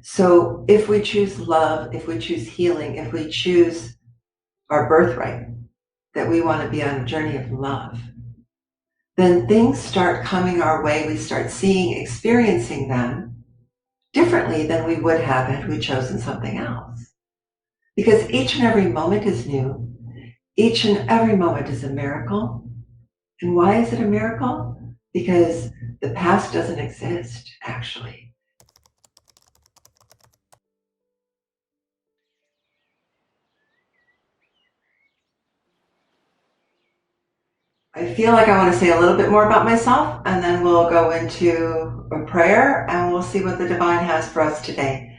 So if we choose love, if we choose healing, if we choose our birthright, that we want to be on a journey of love, then things start coming our way. We start seeing, experiencing them differently than we would have had we chosen something else. Because each and every moment is new. Each and every moment is a miracle. And why is it a miracle? Because the past doesn't exist, actually. I feel like I want to say a little bit more about myself, and then we'll go into a prayer and we'll see what the divine has for us today.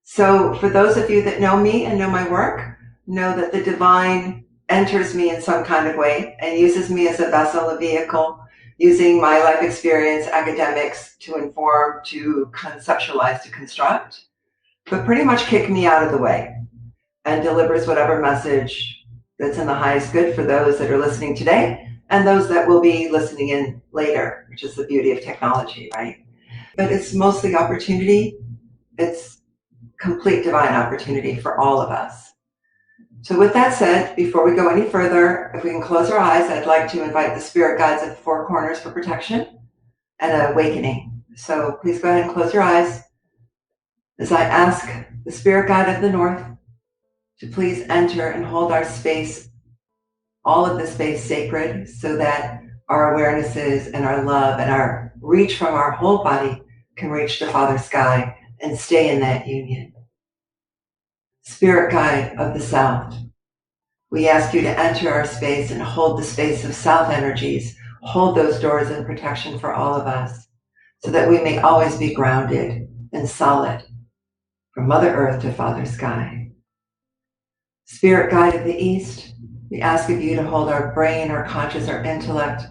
So for those of you that know me and know my work, know that the divine enters me in some kind of way and uses me as a vessel, a vehicle, using my life experience, academics to inform, to conceptualize, to construct, but pretty much kick me out of the way and delivers whatever message that's in the highest good for those that are listening today and those that will be listening in later, which is the beauty of technology, right? But it's mostly opportunity. It's complete divine opportunity for all of us. So with that said, before we go any further, if we can close our eyes, I'd like to invite the spirit guides at the four corners for protection and awakening. So please go ahead and close your eyes as I ask the spirit guide of the north to please enter and hold our space, all of the space sacred, so that our awarenesses and our love and our reach from our whole body can reach the Father Sky and stay in that union. Spirit guide of the South, we ask you to enter our space and hold the space of South energies, hold those doors in protection for all of us, so that we may always be grounded and solid from Mother Earth to Father Sky. Spirit guide of the East, we ask of you to hold our brain, our conscious, our intellect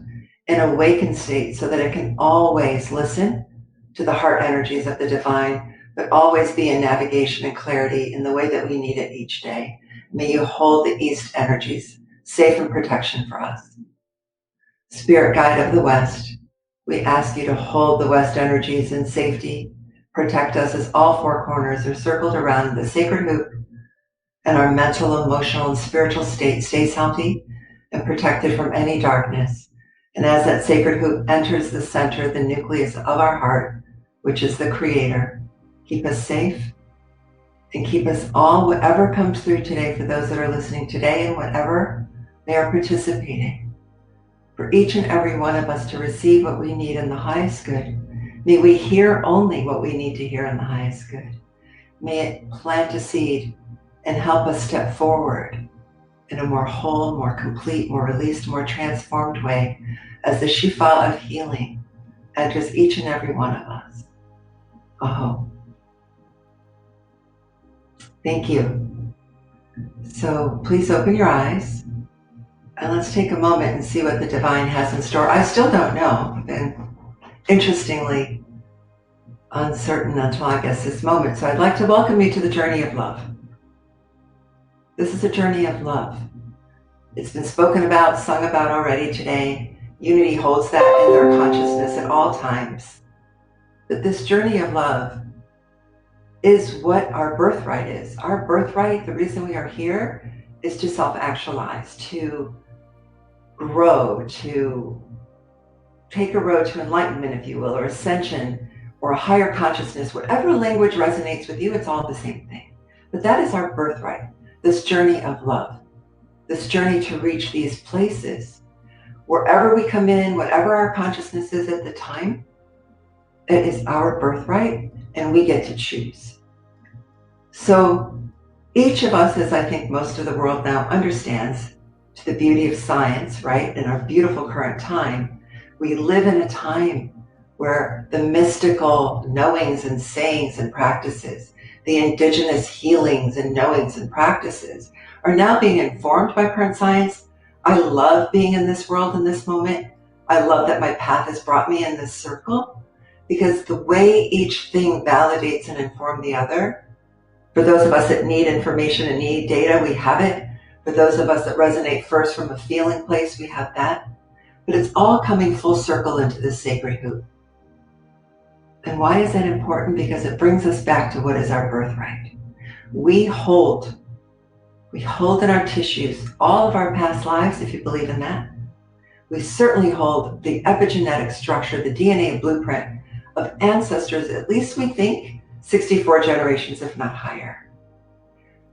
in awakened state so that it can always listen to the heart energies of the divine, but always be in navigation and clarity in the way that we need it each day. May you hold the East energies safe and protection for us. Spirit guide of the West, we ask you to hold the West energies in safety, protect us as all four corners are circled around the sacred hoop, and our mental, emotional, and spiritual state stays healthy and protected from any darkness. And as that sacred hoop enters the center, the nucleus of our heart, which is the Creator, keep us safe and keep us all, whatever comes through today for those that are listening today and whatever they are participating, for each and every one of us to receive what we need in the highest good. May we hear only what we need to hear in the highest good. May it plant a seed and help us step forward in a more whole, more complete, more released, more transformed way as the Shifa of healing enters each and every one of us. Aho. Thank you. So please open your eyes and let's take a moment and see what the divine has in store. I still don't know. I've been interestingly uncertain until I guess this moment. So I'd like to welcome you to the journey of love. This is a journey of love. It's been spoken about, sung about already today. Unity holds that in their consciousness at all times. But this journey of love is what our birthright is. Our birthright, the reason we are here, is to self-actualize, to grow, to take a road to enlightenment, if you will, or ascension, or a higher consciousness. Whatever language resonates with you, it's all the same thing. But that is our birthright. This journey of love, this journey to reach these places, wherever we come in, whatever our consciousness is at the time, it is our birthright and we get to choose. So each of us, as I think most of the world now understands, to the beauty of science, right, in our beautiful current time, we live in a time where the mystical knowings and sayings and practices, the indigenous healings and knowings and practices are now being informed by current science. I love being in this world in this moment. I love that my path has brought me in this circle, because the way each thing validates and informs the other, for those of us that need information and need data, we have it. For those of us that resonate first from a feeling place, we have that. But it's all coming full circle into this sacred hoop. And why is that important? Because it brings us back to what is our birthright. We hold in our tissues all of our past lives, if you believe in that. We certainly hold the epigenetic structure, the DNA blueprint of ancestors, at least we think, 64 generations, if not higher.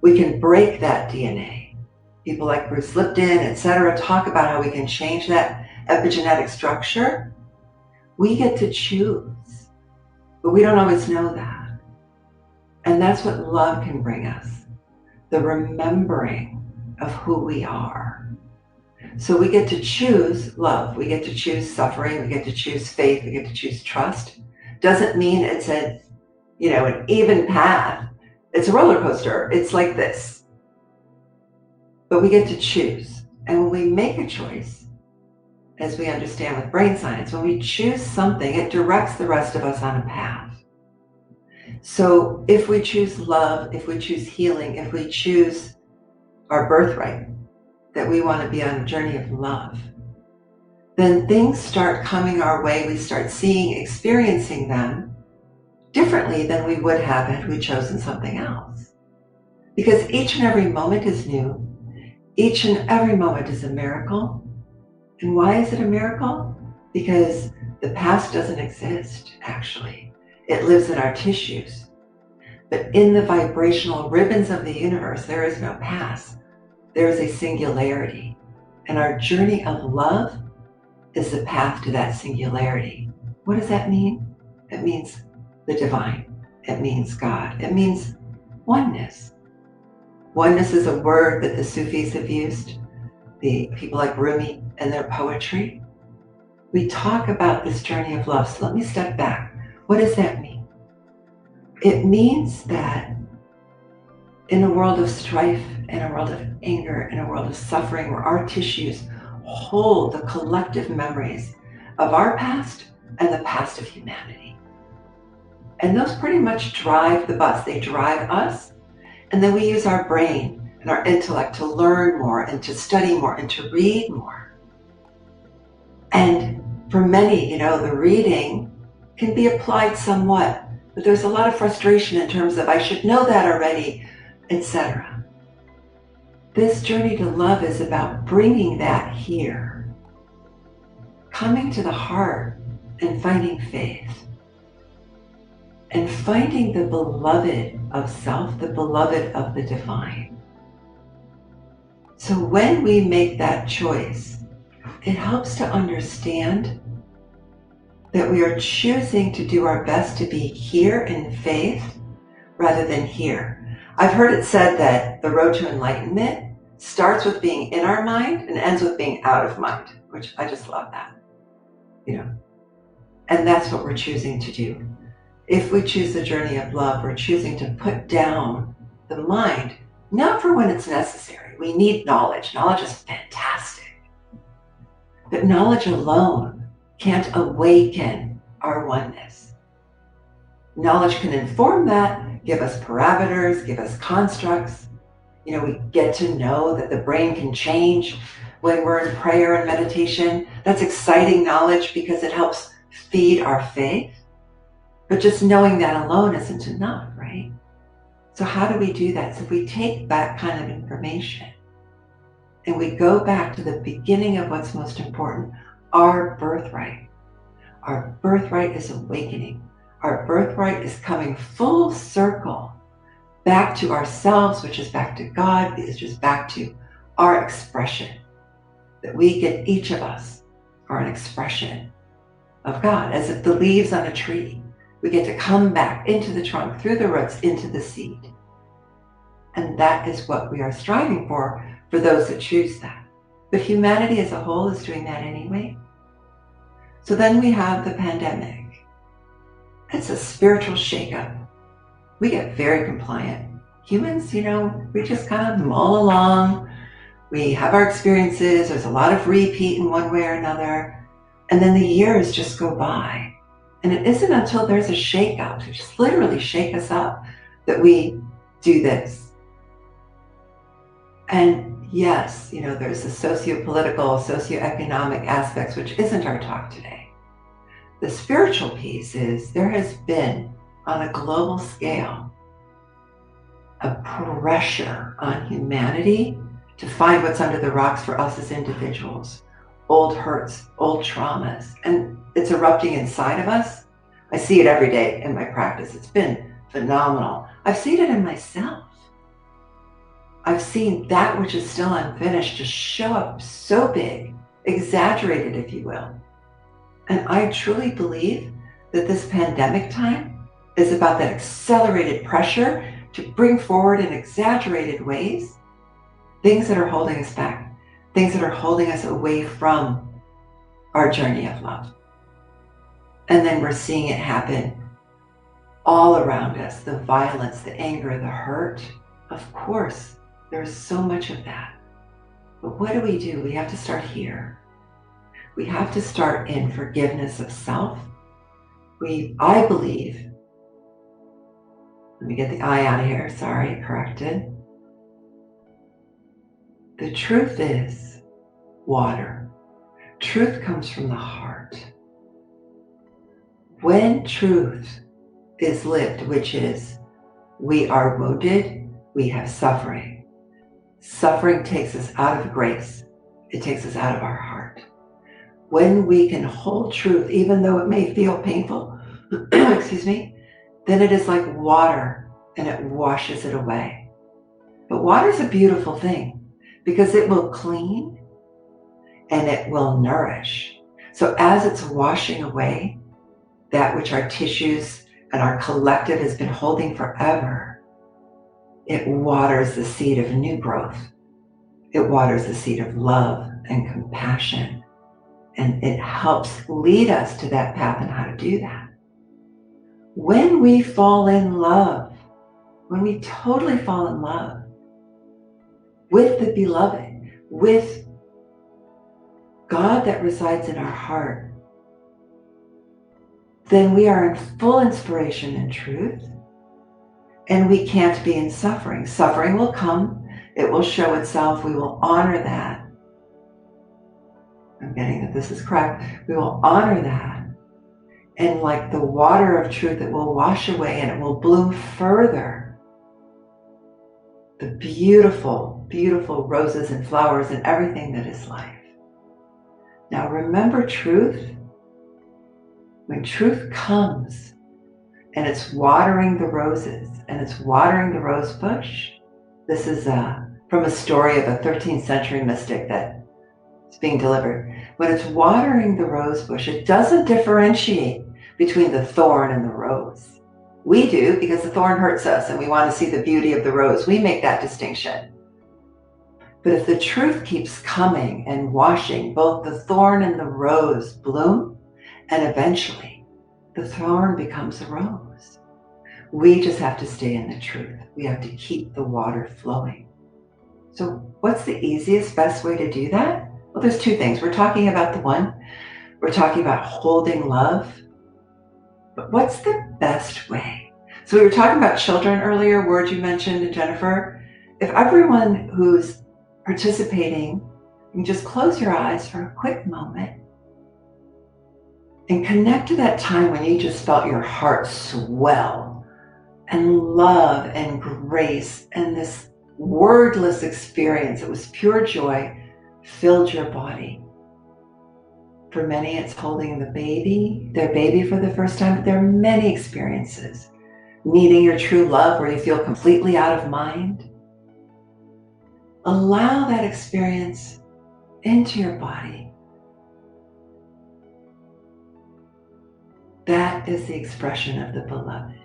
We can break that DNA. People like Bruce Lipton, etc., talk about how we can change that epigenetic structure. We get to choose, but we don't always know that. And that's what love can bring us, the remembering of who we are. So we get to choose love, we get to choose suffering, we get to choose faith, we get to choose trust. Doesn't mean it's an even path. It's a roller coaster. It's like this. But we get to choose. And when we make a choice, as we understand with brain science, when we choose something, it directs the rest of us on a path. So if we choose love, if we choose healing, if we choose our birthright, that we want to be on a journey of love, then things start coming our way. We start seeing, experiencing them differently than we would have had we chosen something else. Because each and every moment is new. Each and every moment is a miracle. And why is it a miracle? Because the past doesn't exist, actually. It lives in our tissues. But in the vibrational ribbons of the universe, there is no past. There is a singularity. And our journey of love is the path to that singularity. What does that mean? It means the divine. It means God. It means oneness. Oneness is a word that the Sufis have used, the people like Rumi and their poetry. We talk about this journey of love. So let me step back. What does that mean? It means that in a world of strife, in a world of anger, in a world of suffering, where our tissues hold the collective memories of our past and the past of humanity. And those pretty much drive the bus. They drive us. And then we use our brain and our intellect to learn more and to study more and to read more. And for many, the reading can be applied somewhat, but there's a lot of frustration in terms of I should know that already, etc. This journey to love is about bringing that here, coming to the heart and finding faith. And finding the beloved of self, the beloved of the divine. So when we make that choice, it helps to understand that we are choosing to do our best to be here in faith rather than here. I've heard it said that the road to enlightenment starts with being in our mind and ends with being out of mind, which I just love that. And that's what we're choosing to do. If we choose the journey of love, we're choosing to put down the mind, not for when it's necessary. We need knowledge. Knowledge is fantastic. But knowledge alone can't awaken our oneness. Knowledge can inform that, give us parameters, give us constructs. We get to know that the brain can change when we're in prayer and meditation. That's exciting knowledge because it helps feed our faith. But just knowing that alone isn't enough, right? So how do we do that? So if we take that kind of information and we go back to the beginning of what's most important, our birthright. Our birthright is awakening. Our birthright is coming full circle back to ourselves, which is back to God, which is back to our expression. That we get, each of us are an expression of God, as if the leaves on a tree. We get to come back into the trunk, through the roots, into the seed. And that is what we are striving for those that choose that. But humanity as a whole is doing that anyway. So then we have the pandemic. It's a spiritual shakeup. We get very compliant. Humans, we just kind of mull along. We have our experiences. There's a lot of repeat in one way or another. And then the years just go by. And it isn't until there's a shake-up, to just literally shake us up, that we do this. And yes, there's the socio-political, socio-economic aspects, which isn't our talk today. The spiritual piece is there has been, on a global scale, a pressure on humanity to find what's under the rocks for us as individuals. Old hurts, old traumas, and it's erupting inside of us. I see it every day in my practice. It's been phenomenal. I've seen it in myself. I've seen that which is still unfinished just show up so big, exaggerated, if you will. And I truly believe that this pandemic time is about that accelerated pressure to bring forward in exaggerated ways things that are holding us back, things that are holding us away from our journey of love. And then we're seeing it happen all around us, the violence, the anger, the hurt. Of course, there's so much of that. But what do? We have to start here. We have to start in forgiveness of self. I believe, let me get the I out of here, sorry, corrected. The truth is water. Truth comes from the heart. When truth is lived, which is we are wounded, we have suffering. Suffering takes us out of grace. It takes us out of our heart. When we can hold truth, even though it may feel painful, excuse me, then it is like water and it washes it away. But water is a beautiful thing because it will clean and it will nourish. So as it's washing away that which our tissues and our collective has been holding forever, it waters the seed of new growth. It waters the seed of love and compassion. And it helps lead us to that path and how to do that. When we fall in love, when we totally fall in love with the beloved, with God that resides in our heart, then we are in full inspiration and truth, and we can't be in suffering. Suffering will come, it will show itself, we will honor that. I'm getting that this is correct. We will honor that. And like the water of truth, it will wash away and it will bloom further. The beautiful, beautiful roses and flowers and everything that is life. Now remember truth. When truth comes and it's watering the roses and it's watering the rose bush, this is from a story of a 13th century mystic that is being delivered. When it's watering the rose bush, it doesn't differentiate between the thorn and the rose. We do, because the thorn hurts us and we want to see the beauty of the rose. We make that distinction. But if the truth keeps coming and washing, both the thorn and the rose bloom, and eventually the thorn becomes a rose. We just have to stay in the truth. We have to keep the water flowing. So what's the easiest, best way to do that? Well, there's two things. We're talking about the one. We're talking about holding love. But what's the best way? So we were talking about children earlier, words you mentioned, Jennifer. If everyone who's participating, you can just close your eyes for a quick moment and connect to that time when you just felt your heart swell and love and grace and this wordless experience. It was pure joy, filled your body. For many, it's holding their baby for the first time, but there are many experiences. Meeting your true love where you feel completely out of mind. Allow that experience into your body. That is the expression of the beloved.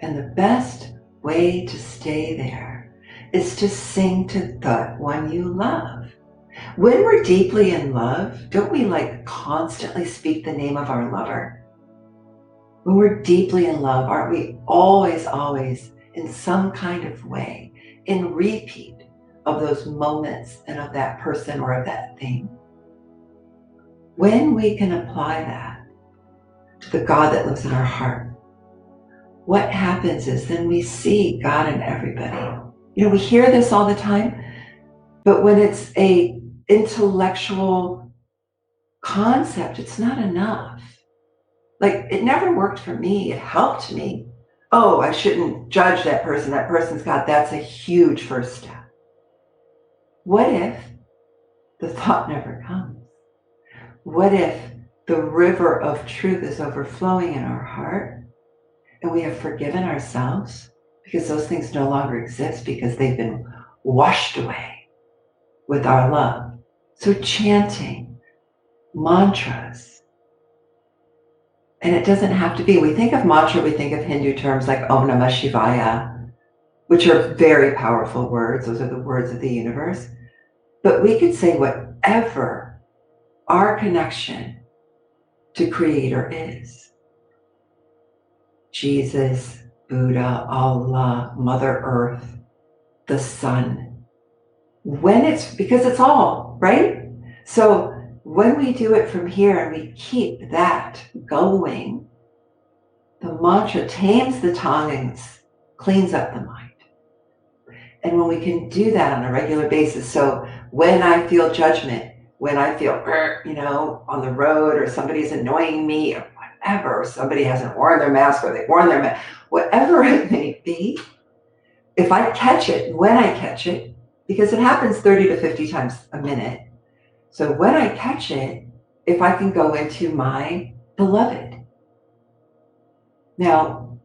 And the best way to stay there is to sing to the one you love. When we're deeply in love, don't we constantly speak the name of our lover? When we're deeply in love, aren't we always in some kind of way in repeat of those moments and of that person or of that thing? When we can apply that to the God that lives in our heart, what happens is then we see God in everybody. We hear this all the time, but when it's a intellectual concept, it's not enough. Like, it never worked for me. It helped me. Oh, I shouldn't judge that person. That person's got, that's a huge first step. What if the thought never comes? What if the river of truth is overflowing in our heart and we have forgiven ourselves because those things no longer exist because they've been washed away with our love? So chanting, mantras, and it doesn't have to be, we think of mantra, we think of Hindu terms like Om Namah Shivaya, which are very powerful words. Those are the words of the universe. But we could say whatever our connection to Creator is. Jesus, Buddha, Allah, Mother Earth, the sun. When it's, because it's all, right? So when we do it from here and we keep that going, the mantra tames the tongue and cleans up the mind. And when we can do that on a regular basis, so when I feel judgment, when I feel, on the road, or somebody's annoying me, or whatever, or somebody hasn't worn their mask, or they've worn their mask, whatever it may be, if I catch it, when I catch it, because it happens 30 to 50 times a minute, so when I catch it, if I can go into my beloved. Now,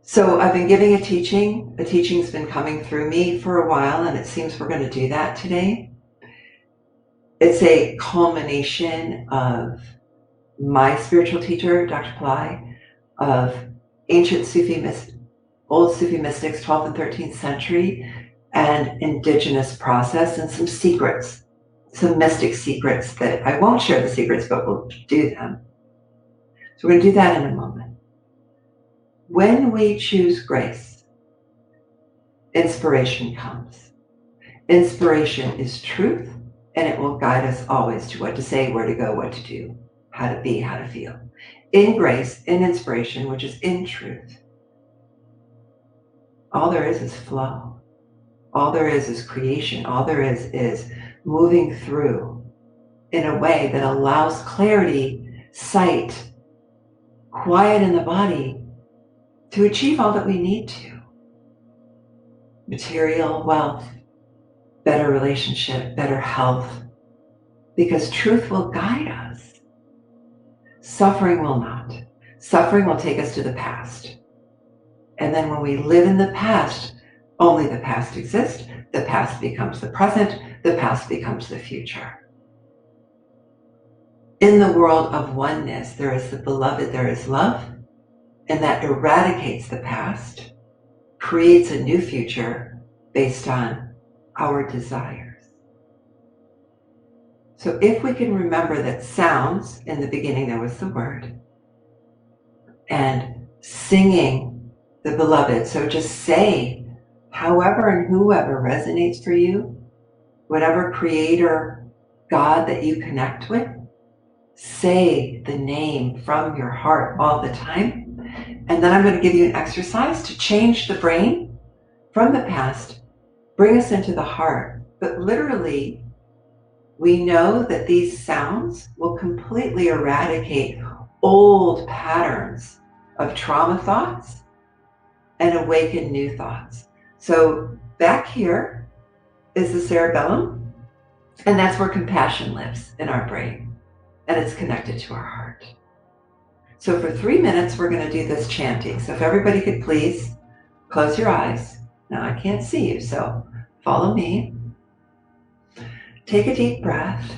so I've been giving a teaching. The teaching's been coming through me for a while, and it seems we're going to do that today. It's a culmination of my spiritual teacher, Dr. Pillai, of ancient old Sufi mystics, 12th and 13th century, and indigenous process, and some secrets, some mystic secrets that I won't share the secrets, but we'll do them. So we're going to do that in a moment. When we choose grace, inspiration comes. Inspiration is truth, and it will guide us always to what to say, where to go, what to do, how to be, how to feel. In grace, in inspiration, which is in truth, all there is flow. All there is creation. All there is moving through in a way that allows clarity, sight, quiet in the body to achieve all that we need to. Material wealth, better relationship, better health, because truth will guide us. Suffering will not. Suffering will take us to the past. And then when we live in the past, only the past exists. The past becomes the present. The past becomes the future. In the world of oneness, there is the beloved, there is love, and that eradicates the past, creates a new future based on our desires. So if we can remember that sounds, in the beginning there was the word, and singing the beloved, so just say however and whoever resonates for you, whatever creator, God that you connect with, say the name from your heart all the time. And then I'm going to give you an exercise to change the brain from the past, bring us into the heart. But literally, we know that these sounds will completely eradicate old patterns of trauma thoughts and awaken new thoughts. So back here is the cerebellum, and that's where compassion lives in our brain, and it's connected to our heart. So for 3 minutes, we're going to do this chanting. So if everybody could please close your eyes. Now I can't see you, so follow me. Take a deep breath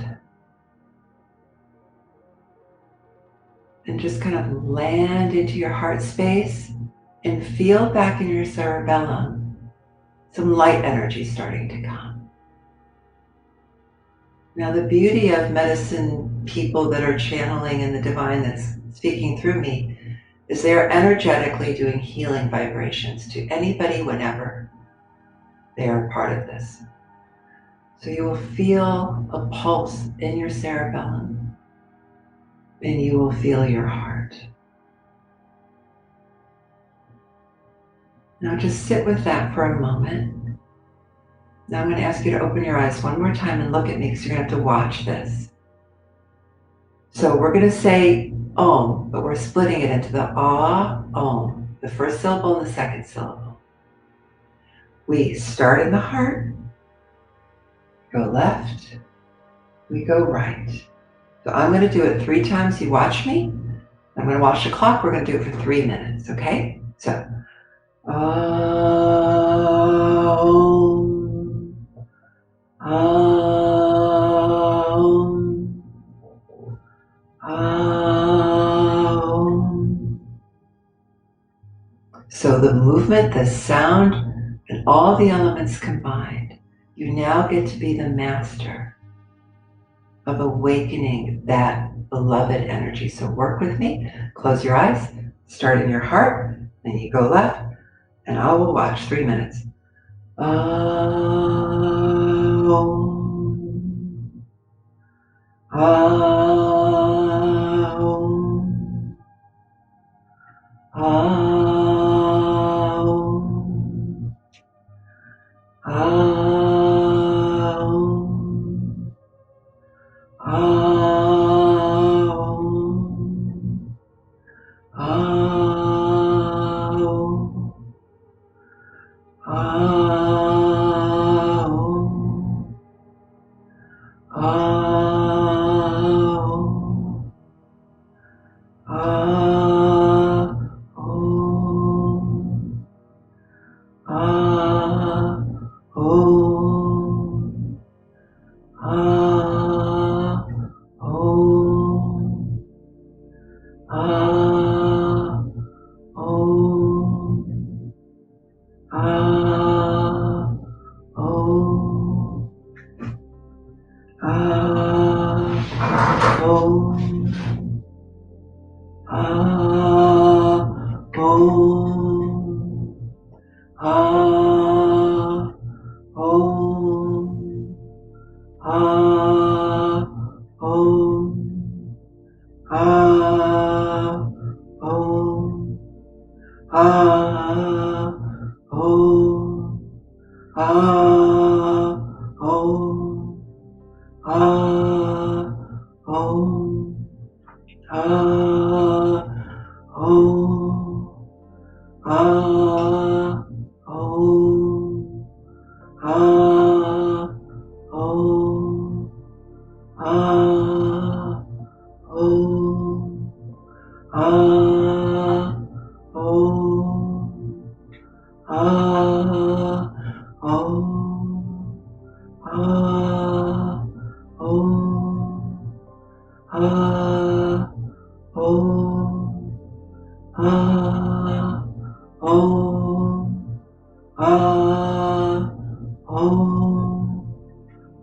and just kind of land into your heart space and feel back in your cerebellum some light energy starting to come. Now the beauty of medicine people that are channeling in the divine that's speaking through me is they are energetically doing healing vibrations to anybody whenever they are part of this. So you will feel a pulse in your cerebellum and you will feel your heart. Now just sit with that for a moment. Now I'm going to ask you to open your eyes one more time and look at me because you're going to have to watch this. So we're going to say Om, but we're splitting it into the Ah, Om, the first syllable and the second syllable. We start in the heart, go left, we go right. So I'm going to do it 3 times. You watch me. I'm going to watch the clock. We're going to do it for 3 minutes, okay? So, Om, Om, Om. So the movement, the sound, and all the elements combined, you now get to be the master of awakening that beloved energy. So work with me, close your eyes, start in your heart, then you go left, and I will watch 3 minutes. Om,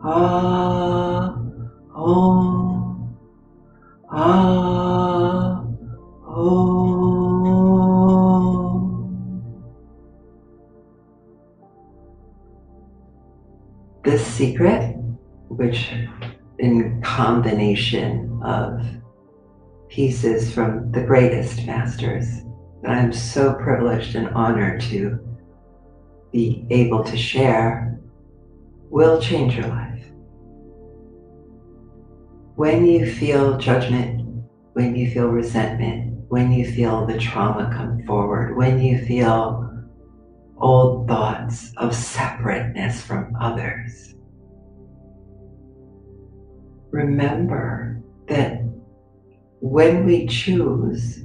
Om, Om, Om, This secret, which in combination of pieces from the greatest masters that I'm so privileged and honored to be able to share, will change your life. When you feel judgment, when you feel resentment, when you feel the trauma come forward, when you feel old thoughts of separateness from others, remember that when we choose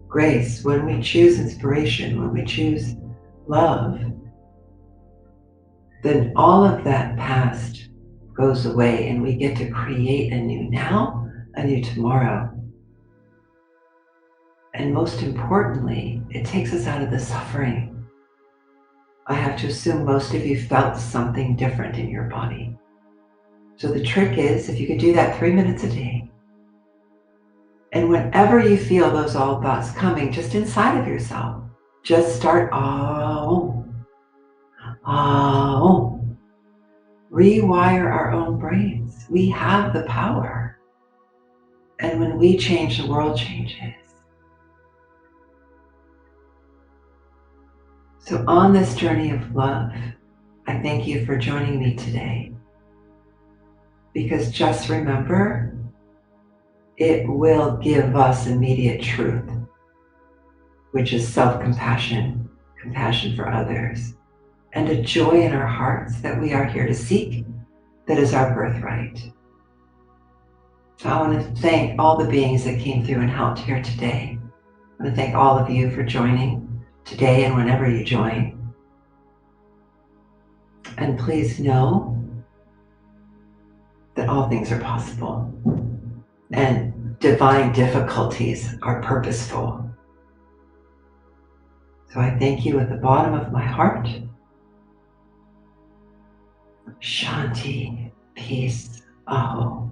grace, when we choose inspiration, when we choose love, then all of that past goes away and we get to create a new now, a new tomorrow. And most importantly, it takes us out of the suffering. I have to assume most of you felt something different in your body. So the trick is, if you could do that 3 minutes a day, and whenever you feel those old thoughts coming, just inside of yourself, just start Om, Om. Rewire our own brains. We have the power. And when we change, the world changes. So on this journey of love, I thank you for joining me today. Because just remember, it will give us immediate truth, which is self-compassion, compassion for others, and a joy in our hearts that we are here to seek, that is our birthright. So I want to thank all the beings that came through and helped here today. I want to thank all of you for joining today and whenever you join. And please know that all things are possible and divine difficulties are purposeful. So I thank you at the bottom of my heart. Shanti, peace, aho.